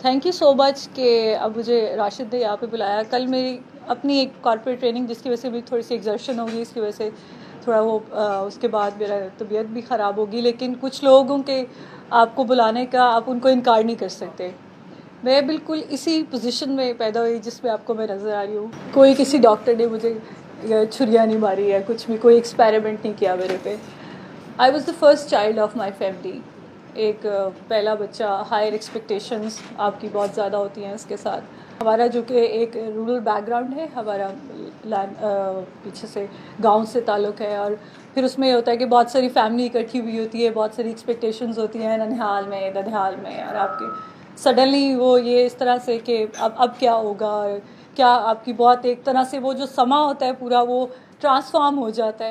Thank you so مچ کہ اب مجھے راشد نے یہاں پہ بلایا. کل میری اپنی ایک کارپوریٹ ٹریننگ جس کی وجہ سے بھی تھوڑی سی ایگزرشن ہوگی, اس کی وجہ سے تھوڑا وہ اس کے بعد میرا طبیعت بھی خراب ہوگی. لیکن کچھ لوگوں کے آپ کو بلانے کا آپ ان کو انکار نہیں کر سکتے. میں بالکل اسی پوزیشن میں پیدا ہوئی جس میں آپ کو میں نظر آ رہی ہوں. کوئی کسی ڈاکٹر نے مجھے چھریاں نہیں ماری ہے, کچھ بھی کوئی ایکسپیریمنٹ نہیں کیا میرے پہ. I was the first child of my family. ایک پہلا بچہ, ہائر ایکسپیکٹیشنز آپ کی بہت زیادہ ہوتی ہیں اس کے ساتھ. ہمارا جو کہ ایک رورل بیک گراؤنڈ ہے, ہمارا پیچھے سے گاؤں سے تعلق ہے, اور پھر اس میں یہ ہوتا ہے کہ بہت ساری فیملی اکٹھی ہوئی ہوتی ہے, بہت ساری ایکسپیکٹیشنز ہوتی ہیں ننھیال میں ددھیال میں, اور آپ کے سڈنلی وہ یہ اس طرح سے کہ اب کیا ہوگا, کیا آپ کی بہت ایک طرح سے وہ جو سما ہوتا ہے پورا وہ ٹرانسفارم ہو جاتا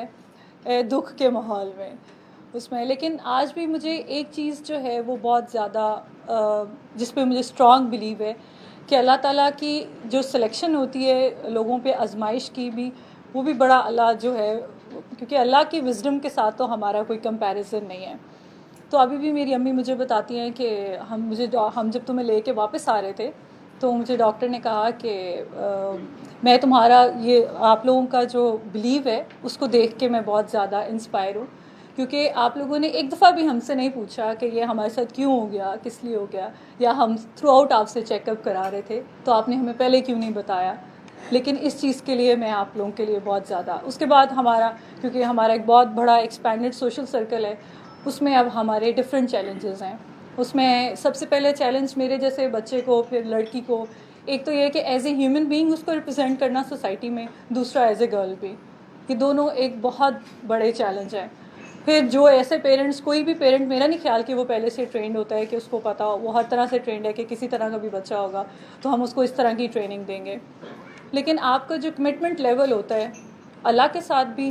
ہے دکھ کے ماحول میں اس میں. لیکن آج بھی مجھے ایک چیز جو ہے وہ بہت زیادہ جس پہ مجھے اسٹرانگ بلیو ہے کہ اللہ تعالیٰ کی جو سلیکشن ہوتی ہے لوگوں پہ آزمائش کی بھی, وہ بھی بڑا اللہ جو ہے, کیونکہ اللہ کی وزڈم کے ساتھ تو ہمارا کوئی کمپیریزن نہیں ہے. تو ابھی بھی میری امی مجھے بتاتی ہیں کہ ہم جب تمہیں لے کے واپس آ رہے تھے تو مجھے ڈاکٹر نے کہا کہ میں تمہارا یہ آپ لوگوں کا جو بلیو ہے اس کو دیکھ کے میں بہت زیادہ انسپائر ہوں, کیونکہ آپ لوگوں نے ایک دفعہ بھی ہم سے نہیں پوچھا کہ یہ ہمارے ساتھ کیوں ہو گیا, کس لیے ہو گیا, یا ہم تھرو آؤٹ آپ سے چیک اپ کرا رہے تھے تو آپ نے ہمیں پہلے کیوں نہیں بتایا. لیکن اس چیز کے لیے میں آپ لوگوں کے لیے بہت زیادہ. اس کے بعد ہمارا, کیونکہ ہمارا ایک بہت بڑا ایکسپینڈڈ سوشل سرکل ہے, اس میں اب ہمارے ڈفرینٹ چیلنجز ہیں. اس میں سب سے پہلے چیلنج میرے جیسے بچے کو, پھر لڑکی کو, ایک تو یہ کہ ایز اے ہیومن بینگ اس کو ریپرزینٹ کرنا سوسائٹی میں, دوسرا ایز اے گرل بھی. یہ دونوں ایک بہت بڑے چیلنج ہیں. پھر جو ایسے پیرنٹس, کوئی بھی پیرنٹ میرا نہیں خیال کہ وہ پہلے سے ٹرینڈ ہوتا ہے کہ اس کو پتا ہو, وہ ہر طرح سے ٹرینڈ ہے کہ کسی طرح کا بھی بچہ ہوگا تو ہم اس کو اس طرح کی ٹریننگ دیں گے. لیکن آپ کا جو کمٹمنٹ لیول ہوتا ہے اللہ کے ساتھ بھی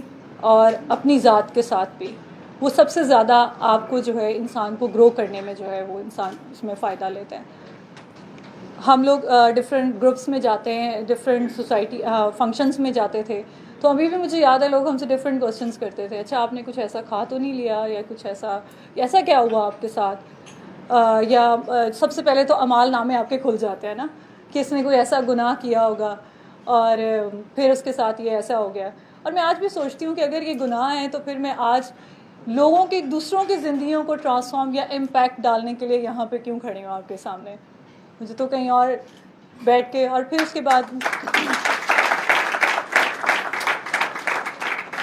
اور اپنی ذات کے ساتھ بھی, وہ سب سے زیادہ آپ کو جو ہے انسان کو گرو کرنے میں جو ہے وہ انسان اس میں فائدہ لیتا ہے. ہم لوگ ڈفرینٹ گروپس میں جاتے ہیں, ڈفرینٹ سوسائٹی فنکشنز میں جاتے تھے, تو ابھی بھی مجھے یاد ہے لوگ ہم سے ڈفرینٹ کوشچنس کرتے تھے, اچھا آپ نے کچھ ایسا کھا تو نہیں لیا, یا کچھ ایسا کیا ہوا آپ کے ساتھ, یا سب سے پہلے تو اعمال نامے آپ کے کھل جاتے ہیں نا کہ اس نے کوئی ایسا گناہ کیا ہوگا اور پھر اس کے ساتھ یہ ایسا ہو گیا. اور میں آج بھی سوچتی ہوں کہ اگر یہ گناہ ہیں تو پھر میں آج لوگوں کی, دوسروں کی زندگیوں کو ٹرانسفارم یا امپیکٹ ڈالنے کے لیے یہاں پہ کیوں کھڑی ہوں آپ کے سامنے. مجھے تو کہیں اور بیٹھ کے, اور پھر اس کے بعد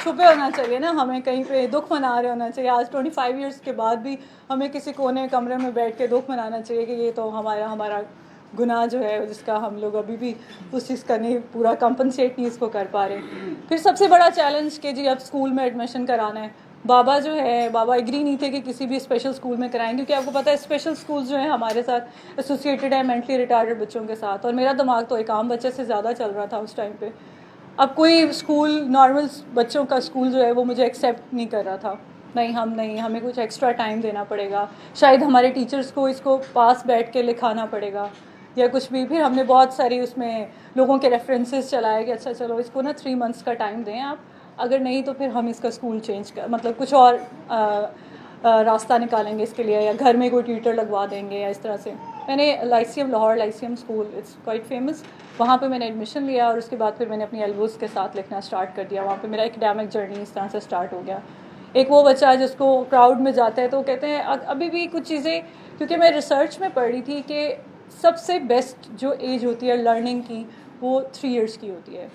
چھپے ہونا چاہیے نا, ہمیں کہیں پہ دکھ منا رہے ہونا چاہیے. آج 25 ایئرس کے بعد بھی ہمیں کسی کونے کمرے میں بیٹھ کے دکھ منانا چاہیے کہ یہ تو ہمارا گناہ جو ہے جس کا ہم لوگ ابھی بھی اس چیز کا نہیں پورا کمپنسیٹ نہیں اس کو کر پا رہے. پھر سب سے بڑا چیلنج کہ جی اب اسکول میں ایڈمیشن کرانا ہے. بابا ایگری نہیں تھے کہ کسی بھی اسپیشل اسکول میں کرائیں, کیونکہ آپ کو پتہ ہے اسپیشل اسکولز جو ہیں ہمارے ساتھ ایسوسیٹڈ ہے مینٹلی ریٹارڈڈ بچوں کے ساتھ, اور میرا دماغ تو ایک عام بچے سے زیادہ چل رہا تھا اس ٹائم پہ. اب کوئی اسکول, نارمل بچوں کا اسکول جو ہے وہ مجھے ایکسیپٹ نہیں کر رہا تھا. نہیں, ہمیں کچھ ایکسٹرا ٹائم دینا پڑے گا, شاید ہمارے ٹیچرز کو اس کو پاس بیٹھ کے لکھانا پڑے گا یا کچھ بھی. پھر ہم نے بہت ساری اس میں لوگوں کے ریفرنسز چلائے کہ اچھا چلو اس کو نا 3 months کا ٹائم دیں آپ, اگر نہیں تو پھر ہم اس کا اسکول چینج مطلب کچھ اور راستہ نکالیں گے اس کے لیے, یا گھر میں کوئی ٹیوٹر لگوا دیں گے, یا اس طرح سے. میں نے Lahore Lyceum school, it's quite famous, وہاں پہ میں نے ایڈمیشن لیا, اور اس کے بعد پھر میں نے اپنی ایلبوز کے ساتھ لکھنا اسٹارٹ کر دیا. وہاں پہ میرا اکیڈیمک جرنی اس طرح سے اسٹارٹ ہو گیا. ایک وہ بچہ جس کو کراؤڈ میں جاتا ہے تو کہتے ہیں ابھی بھی کچھ چیزیں, کیونکہ میں ریسرچ میں پڑھ رہی تھی کہ سب سے بیسٹ جو ایج ہوتی ہے لرننگ کی وہ 3 years کی ہوتی ہے,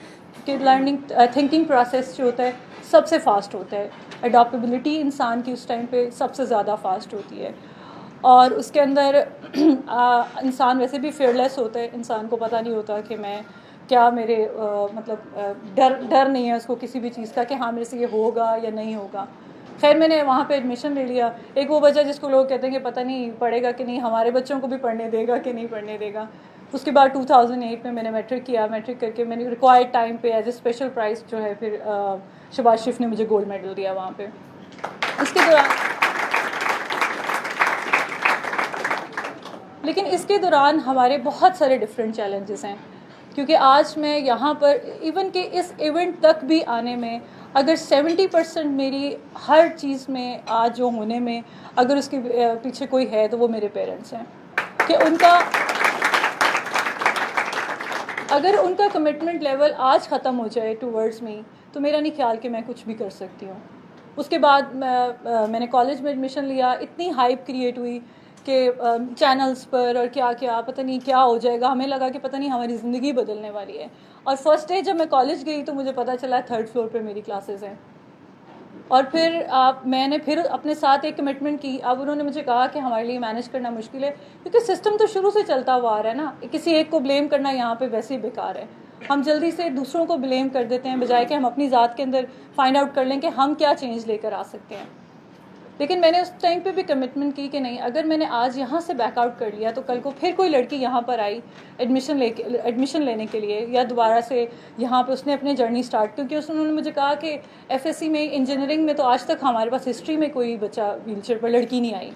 کہ لرننگ تھنکنگ پروسیس جو ہوتا ہے سب سے فاسٹ ہوتا ہے. اڈاپٹیبلٹی انسان کی اس ٹائم پہ سب سے زیادہ فاسٹ ہوتی ہے, اور اس کے اندر انسان ویسے بھی فیئر لیس ہوتا ہے. انسان کو پتہ نہیں ہوتا کہ میں کیا, میرے مطلب ڈر نہیں ہے اس کو کسی بھی چیز کا کہ ہاں میرے سے یہ ہوگا یا نہیں ہوگا. خیر میں نے وہاں پہ ایڈمیشن لے لیا. ایک وہ بچہ جس کو لوگ کہتے ہیں کہ پتہ نہیں پڑھے گا کہ نہیں, ہمارے بچوں کو بھی پڑھنے دے گا کہ نہیں پڑھنے دے گا. اس کے بعد 2008 میں نے میٹرک کیا. میٹرک کر کے میں نے ریکوائرڈ ٹائم پہ ایز اے اسپیشل پرائز جو ہے پھر شباز شریف نے مجھے گولڈ میڈل دیا وہاں پہ. اس کے دوران ہمارے بہت سارے ڈفرینٹ چیلنجز ہیں, کیونکہ آج میں یہاں پر ایون کہ اس ایونٹ تک بھی آنے میں اگر 70% میری ہر چیز میں آج جو ہونے میں اگر اس کے پیچھے کوئی ہے تو وہ میرے پیرنٹس ہیں. کہ اگر ان کا کمٹمنٹ لیول آج ختم ہو جائے ٹورڈز می تو میرا نہیں خیال کہ میں کچھ بھی کر سکتی ہوں. اس کے بعد میں نے کالج میں ایڈمیشن لیا, اتنی ہائپ کریٹ ہوئی کہ چینلز پر اور کیا کیا پتہ نہیں کیا ہو جائے گا, ہمیں لگا کہ پتہ نہیں ہماری زندگی بدلنے والی ہے. اور فرسٹ ڈے جب میں کالج گئی تو مجھے پتہ چلا 3rd فلور پہ میری کلاسز ہیں. اور پھر میں نے پھر اپنے ساتھ ایک کمٹمنٹ کی. اب انہوں نے مجھے کہا کہ ہمارے لیے مینیج کرنا مشکل ہے کیونکہ سسٹم تو شروع سے چلتا ہوا آ رہا ہے نا, کسی ایک کو بلیم کرنا یہاں پہ ویسے ہی بیکار ہے. ہم جلدی سے دوسروں کو بلیم کر دیتے ہیں بجائے کہ ہم اپنی ذات کے اندر فائنڈ آؤٹ کر لیں کہ ہم کیا چینج لے کر آ سکتے ہیں. لیکن میں نے اس ٹائم پہ بھی کمٹمنٹ کی کہ نہیں, اگر میں نے آج یہاں سے بیک آؤٹ کر لیا تو کل کو پھر کوئی لڑکی یہاں پر آئی ایڈمیشن لینے کے لیے یا دوبارہ سے یہاں پہ اس نے اپنی جرنی اسٹارٹ, کیونکہ انہوں نے مجھے کہا کہ ایف ایس سی میں انجینئرنگ میں تو آج تک ہمارے پاس ہسٹری میں کوئی بچہ ویل چیئر پر لڑکی نہیں آئی.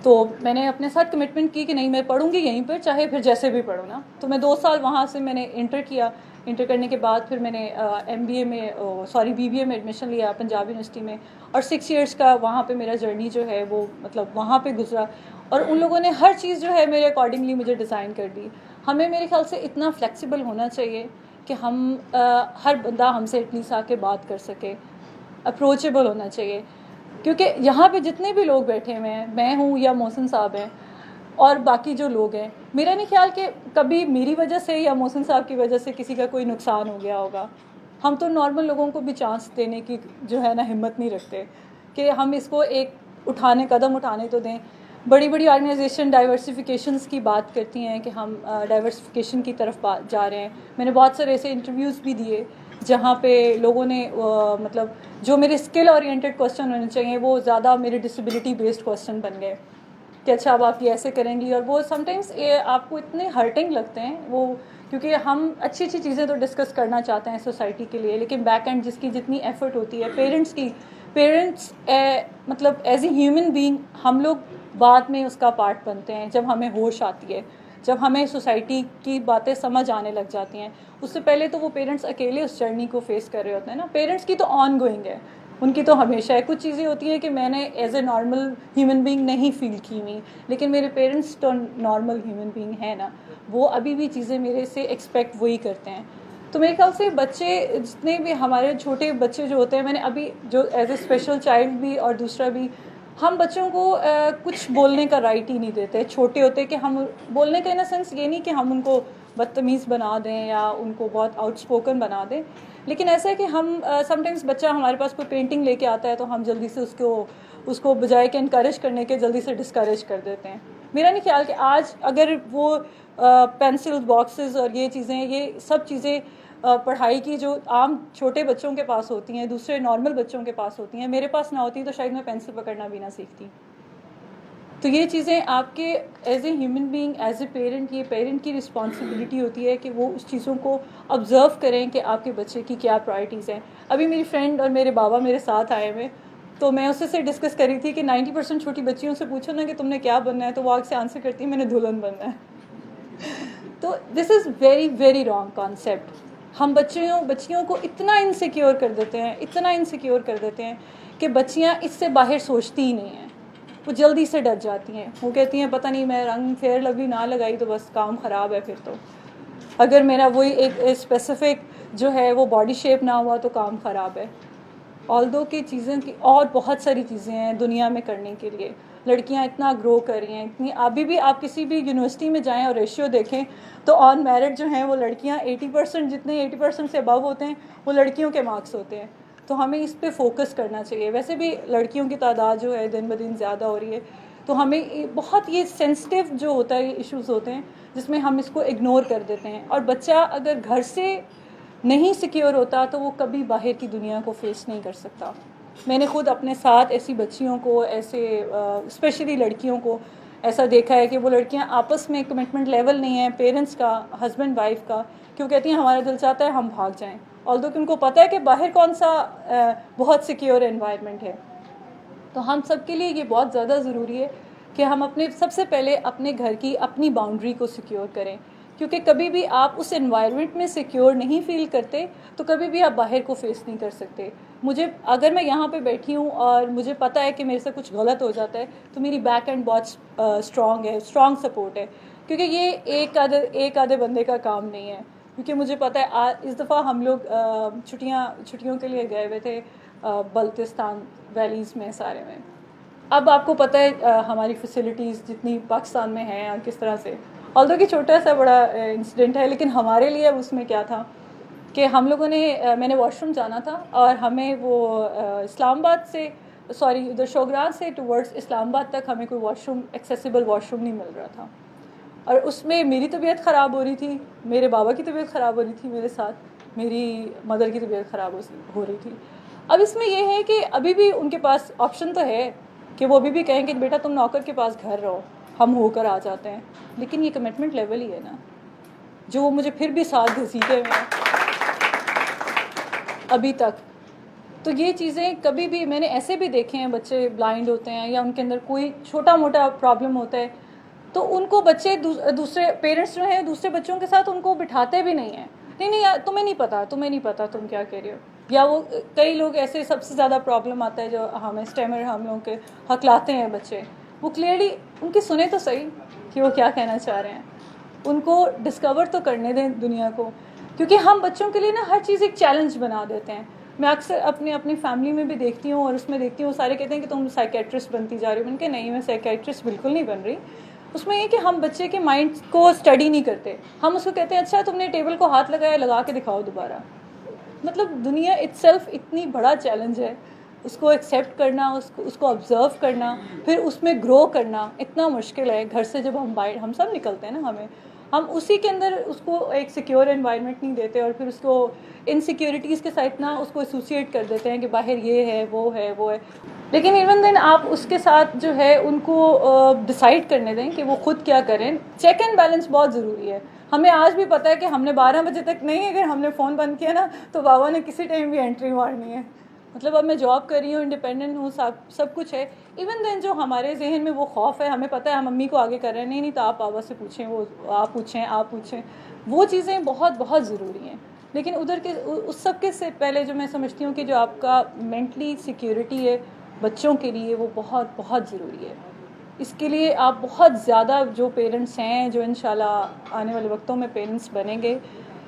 تو میں نے اپنے ساتھ کمٹمنٹ کی کہ نہیں میں پڑھوں گی یہیں پر چاہے پھر جیسے بھی پڑھوں نا. تو میں 2 سال وہاں سے میں نے انٹر کیا. انٹر کرنے کے بعد پھر میں نے بی بی اے میں ایڈمیشن لیا پنجاب یونیورسٹی میں, اور 6 ایئرس کا وہاں پہ میرا جرنی جو ہے وہ مطلب وہاں پہ گزرا. اور ان لوگوں نے ہر چیز جو ہے میرے اکارڈنگلی مجھے ڈیزائن کر دی. ہمیں میرے خیال سے اتنا فلیکسیبل ہونا چاہیے کہ ہم ہر بندہ ہم سے ایٹ لیسٹ آ کے بات کر سکے, اپروچیبل ہونا چاہیے. کیونکہ یہاں پہ جتنے بھی لوگ بیٹھے ہوئے ہیں, میں ہوں یا محسن صاحب ہیں اور باقی جو لوگ ہیں, میرا نہیں خیال کہ کبھی میری وجہ سے یا محسن صاحب کی وجہ سے کسی کا کوئی نقصان ہو گیا ہوگا. ہم تو نارمل لوگوں کو بھی چانس دینے کی جو ہے نا ہمت نہیں رکھتے کہ ہم اس کو ایک قدم اٹھانے تو دیں. بڑی بڑی آرگنائزیشن ڈائیورسفیکیشنس کی بات کرتی ہیں کہ ہم ڈائیورسفیکیشن کی طرف جا رہے ہیں. میں نے بہت سارے ایسے انٹرویوز بھی دیے جہاں پہ لوگوں نے مطلب جو میرے اسکل اورینٹیڈ کوسچن ہونے چاہیے وہ زیادہ میرے ڈسیبلٹی بیسڈ کوسچن بن گئے کہ اچھا اب آپ یہ ایسے کریں گی. اور وہ سم ٹائمس آپ کو اتنے ہرٹنگ لگتے ہیں وہ, کیونکہ ہم اچھی اچھی چیزیں تو ڈسکس کرنا چاہتے ہیں سوسائٹی کے لیے, لیکن بیک اینڈ جس کی جتنی ایفرٹ ہوتی ہے پیرنٹس مطلب ایز اے ہیومن بینگ ہم لوگ بعد میں اس کا پارٹ بنتے ہیں جب ہمیں ہوش آتی ہے, جب ہمیں سوسائٹی کی باتیں سمجھ آنے لگ جاتی ہیں. اس سے پہلے تو وہ پیرنٹس اکیلے اس جرنی کو فیس کر رہے ہوتے ہیں نا. پیرنٹس کی تو آن گوئنگ ہے, ان کی تو ہمیشہ ہے. کچھ چیزیں ہوتی ہیں کہ میں نے as a normal human being نہیں فیل کی ہوئی, لیکن میرے پیرنٹس تو نارمل ہیومن بینگ ہیں نا, وہ ابھی بھی چیزیں میرے سے ایکسپیکٹ وہی کرتے ہیں. تو میرے خیال سے بچے جتنے بھی ہمارے چھوٹے بچے جو ہوتے ہیں, میں نے ابھی جو ایز اے اسپیشل چائلڈ بھی اور دوسرا بھی, ہم بچوں کو کچھ بولنے کا رائٹ ہی نہیں دیتے چھوٹے ہوتے, کہ ہم بولنے کا ان اے سینس یہ نہیں کہ ہم ان کو بدتمیز بنا دیں یا ان کو بہت آؤٹ اسپوکن بنا دیں, لیکن ایسا ہے کہ ہم سم ٹائمس بچہ ہمارے پاس کوئی پینٹنگ لے کے آتا ہے تو ہم جلدی سے اس کو بجائے کہ انکریج کرنے کے جلدی سے ڈسکریج کر دیتے ہیں. میرا نہیں خیال کہ آج اگر وہ پینسل باکسز اور یہ چیزیں, یہ سب چیزیں پڑھائی کی جو عام چھوٹے بچوں کے پاس ہوتی ہیں, دوسرے نارمل بچوں کے پاس ہوتی ہیں, میرے پاس نہ ہوتی تو شاید میں پینسل پکڑنا بھی نہ سیکھتی. تو یہ چیزیں آپ کے as a human being, as a parent, یہ پیرنٹ کی رسپانسبلٹی ہوتی ہے کہ وہ اس چیزوں کو آبزرو کریں کہ آپ کے بچے کی کیا پرائرٹیز ہیں. ابھی میری فرینڈ اور میرے بابا میرے ساتھ آئے ہوئے, تو میں اس سے ڈسکس کر رہی تھی کہ 90% چھوٹی بچیوں سے پوچھو نا کہ تم نے کیا بننا ہے, تو وہ آگ سے آنسر کرتی ہے میں نے دلہن بننا ہے. تو this is very very wrong concept. ہم بچیوں کو اتنا انسیکیور کر دیتے ہیں کہ بچیاں اس سے باہر سوچتی ہی نہیں ہیں, وہ جلدی سے ڈر جاتی ہیں. وہ کہتی ہیں پتہ نہیں میں رنگ فیئر لولی نہ لگائی تو بس کام خراب ہے, پھر تو اگر میرا وہی ایک اسپیسیفک جو ہے وہ باڈی شیپ نہ ہوا تو کام خراب ہے. آلدو کی چیزیں کی اور بہت ساری چیزیں ہیں دنیا میں کرنے کے لیے. لڑکیاں اتنا گرو کر رہی ہیں, اتنی ابھی بھی آپ کسی بھی یونیورسٹی میں جائیں اور ریشیو دیکھیں تو آن میرٹ جو ہیں وہ لڑکیاں 80%, جتنے 80% سے ابو ہوتے ہیں وہ لڑکیوں کے مارکس ہوتے ہیں. تو ہمیں اس پہ فوکس کرنا چاہیے. ویسے بھی لڑکیوں کی تعداد جو ہے دن بدن زیادہ ہو رہی ہے, تو ہمیں بہت یہ سینسٹیو جو ہوتا ہے, یہ ایشوز ہوتے ہیں جس میں ہم اس کو اگنور کر دیتے ہیں. اور بچہ اگر گھر سے نہیں سیکیور ہوتا تو وہ کبھی باہر کی دنیا کو فیس نہیں کر سکتا. میں نے خود اپنے ساتھ ایسی بچیوں کو, ایسے اسپیشلی لڑکیوں کو ایسا دیکھا ہے کہ وہ لڑکیاں آپس میں کمٹمنٹ لیول نہیں ہے پیرنٹس کا, ہسبینڈ وائف کا, کیوں کہتی ہیں ہمارا دل چاہتا ہے ہم بھاگ جائیں, آلدو کہ ان کو پتہ ہے کہ باہر کون سا بہت سیکیور انوائرمنٹ ہے. تو ہم سب کے لیے یہ بہت زیادہ ضروری ہے کہ ہم سب سے پہلے اپنے گھر کی اپنی باؤنڈری کو سیکیور کریں, کیونکہ کبھی بھی آپ اس انوائرمنٹ میں سیکیور نہیں فیل کرتے تو کبھی بھی آپ باہر کو فیس نہیں کر سکتے. مجھے اگر میں یہاں پہ بیٹھی ہوں اور مجھے پتہ ہے کہ میرے سے کچھ غلط ہو جاتا ہے تو میری بیک اینڈ بہت اسٹرانگ ہے، اسٹرانگ سپورٹ ہے، کیونکہ یہ ایک آدھے بندے کا کام نہیں ہے. کیونکہ مجھے پتہ ہے اس دفعہ ہم لوگ چھٹیوں کے لیے گئے ہوئے تھے بلتستان ویلیز میں سارے میں. اب آپ کو پتہ ہے ہماری فیسلٹیز جتنی پاکستان میں ہیں کس طرح سے، آلدو کہ چھوٹا سا بڑا انسیڈنٹ ہے، لیکن ہمارے لیے اس میں کیا تھا کہ ہم لوگوں نے میں نے واش روم جانا تھا اور ہمیں وہ اسلام آباد سے ادھر شوگران سے ٹورڈز اسلام آباد تک ہمیں کوئی wash room accessible wash room نہیں مل رہا تھا. اور اس میں میری طبیعت خراب ہو رہی تھی، میرے بابا کی طبیعت خراب ہو رہی تھی، میرے ساتھ میری مدر کی طبیعت خراب ہو رہی تھی. اب اس میں یہ ہے کہ ابھی بھی ان کے پاس آپشن تو ہے کہ وہ ابھی بھی کہیں کہ بیٹا تم نوکر کے پاس گھر رہو، ہم ہو کر آ جاتے ہیں، لیکن یہ کمٹمنٹ لیول ہی ہے نا جو وہ مجھے پھر بھی ساتھ گھسیٹے ہوئے ابھی تک. تو یہ چیزیں کبھی بھی میں نے ایسے بھی دیکھے ہیں، بچے بلائنڈ ہوتے ہیں یا ان کے اندر کوئی چھوٹا موٹا پرابلم ہوتا ہے تو ان کو بچے دوسرے پیرنٹس جو ہیں دوسرے بچوں کے ساتھ ان کو بٹھاتے بھی نہیں ہیں. نہیں یار تمہیں نہیں پتا تم کیا کہہ رہے ہو. یا وہ کئی لوگ ایسے سب سے زیادہ پرابلم آتا ہے جو ہمیں اسٹیمر ہم لوگوں کے ہکلاتے ہیں بچے، وہ کلیئرلی ان کی سنیں تو صحیح کہ وہ کیا کہنا چاہ رہے ہیں، ان کو ڈسکور تو کرنے دیں دنیا کو. کیونکہ ہم بچوں کے لیے نا ہر چیز ایک چیلنج بنا دیتے ہیں. میں اکثر اپنی فیملی میں بھی دیکھتی ہوں اور اس میں دیکھتی ہوں سارے کہتے ہیں کہ تم سائیکیٹرسٹ بنتی جا رہی ہو. میں نے کہا نہیں، میں سائیکیٹرسٹ بالکل نہیں بن رہی. اس میں یہ کہ ہم بچے کے مائنڈ کو اسٹڈی نہیں کرتے، ہم اس کو کہتے ہیں اچھا تم نے ٹیبل کو ہاتھ لگایا، لگا کے دکھاؤ دوبارہ. مطلب دنیا اٹ سیلف اتنی بڑا چیلنج ہے، اس کو ایکسیپٹ کرنا، اس کو آبزرو کرنا، پھر اس میں گرو کرنا اتنا مشکل ہے. گھر سے جب ہم سب نکلتے ہیں نا، ہم اسی کے اندر اس کو ایک سیکیور انوائرمنٹ نہیں دیتے اور پھر اس کو انسیکیورٹیز کے ساتھ اتنا اس کو ایسوسیٹ کر دیتے ہیں کہ باہر یہ ہے وہ ہے وہ ہے. لیکن ایون دین آپ اس کے ساتھ جو ہے ان کو ڈیسائیڈ کرنے دیں کہ وہ خود کیا کریں. چیک اینڈ بیلنس بہت ضروری ہے. ہمیں آج بھی پتہ ہے کہ ہم نے 12 بجے تک نہیں، اگر ہم نے فون بند کیا نا تو بابا نے کسی ٹائم بھی انٹری مارنی ہے. مطلب اب میں جاب کر رہی ہوں، انڈیپینڈنٹ ہوں، سب کچھ ہے. ایون دین جو ہمارے ذہن میں وہ خوف ہے، ہمیں پتہ ہے ہم امی کو آگے کر رہے ہیں، نہیں تو آپ بابا سے پوچھیں، وہ آپ پوچھیں، وہ چیزیں بہت بہت ضروری ہیں. لیکن ادھر کے اس سب کے سے پہلے جو میں سمجھتی ہوں کہ جو آپ کا مینٹلی سیکیورٹی ہے بچوں کے لیے، وہ بہت بہت ضروری ہے. اس کے لیے آپ بہت زیادہ جو پیرنٹس ہیں، جو انشاءاللہ آنے والے وقتوں میں پیرنٹس بنیں گے،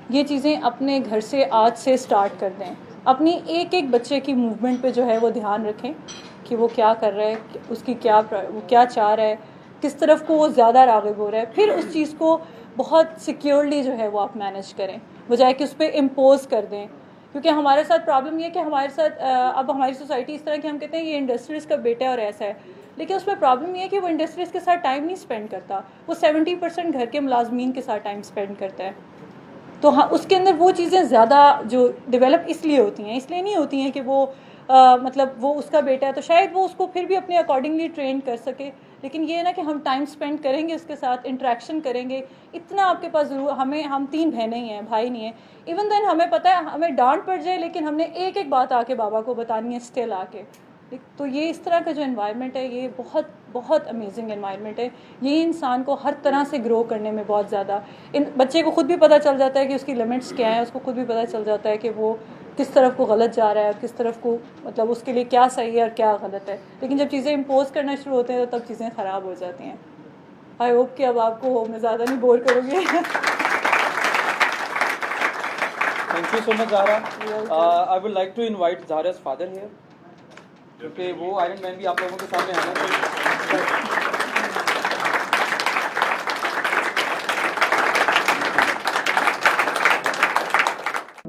یہ چیزیں اپنے گھر سے آج سے سٹارٹ کر دیں. اپنی ایک بچے کی موومنٹ پہ جو ہے وہ دھیان رکھیں کہ وہ کیا کر رہا ہے، اس کی وہ کیا چاہ رہا ہے، کس طرف کو وہ زیادہ راغب ہو رہا ہے. پھر اس چیز کو بہت سیکیورلی جو ہے وہ آپ مینیج کریں، بجائے کہ اس پہ امپوز کر دیں. کیونکہ ہمارے ساتھ پرابلم یہ ہے کہ ہمارے ساتھ اب ہماری سوسائٹی اس طرح کی، ہم کہتے ہیں یہ انڈسٹریز کا بیٹا اور ایسا ہے، لیکن اس میں پرابلم یہ ہے کہ وہ انڈسٹریز کے ساتھ ٹائم نہیں اسپینڈ کرتا، وہ 70% گھر کے ملازمین کے ساتھ ٹائم اسپینڈ کرتا ہے. تو ہاں اس کے اندر وہ چیزیں زیادہ جو ڈیولپ اس لیے ہوتی ہیں، اس لیے نہیں ہوتی ہیں کہ وہ مطلب وہ اس کا بیٹا ہے تو شاید وہ اس کو پھر بھی اپنے اکارڈنگلی ٹرین کر سکے. لیکن یہ نا کہ ہم ٹائم اسپینڈ کریں گے اس کے ساتھ، انٹریکشن کریں گے، اتنا آپ کے پاس ضرور. ہم 3 بہنیں ہی ہیں، بھائی نہیں ہیں. ایون دین ہمیں پتہ ہے ہمیں ڈانٹ پڑ جائے لیکن ہم نے ایک بات آ کے بابا کو بتانی ہے اسٹل آ کے. تو یہ اس طرح کا جو انوائرمنٹ ہے، یہ بہت بہت امیزنگ انوائرمنٹ ہے. یہ انسان کو ہر طرح سے گرو کرنے میں بہت زیادہ، بچے کو خود بھی پتہ چل جاتا ہے کہ اس کی لمٹس کیا ہیں، اس کو خود بھی پتہ چل جاتا ہے کہ وہ کس طرف کو غلط جا رہا ہے اور کس طرف کو مطلب اس کے لیے کیا صحیح ہے اور کیا غلط ہے. لیکن جب چیزیں امپوز کرنا شروع ہوتے ہیں تو تب چیزیں خراب ہو جاتی ہیں. آئی ہوپ کہ اب آپ کو میں زیادہ نہیں بور کروں گی. Thank you so much Zahra. I would like to invite زہرا's فادر ہیئر، کیونکہ وہ آئرن مین بھی آپ لوگوں کے سامنے آنا چاہیے.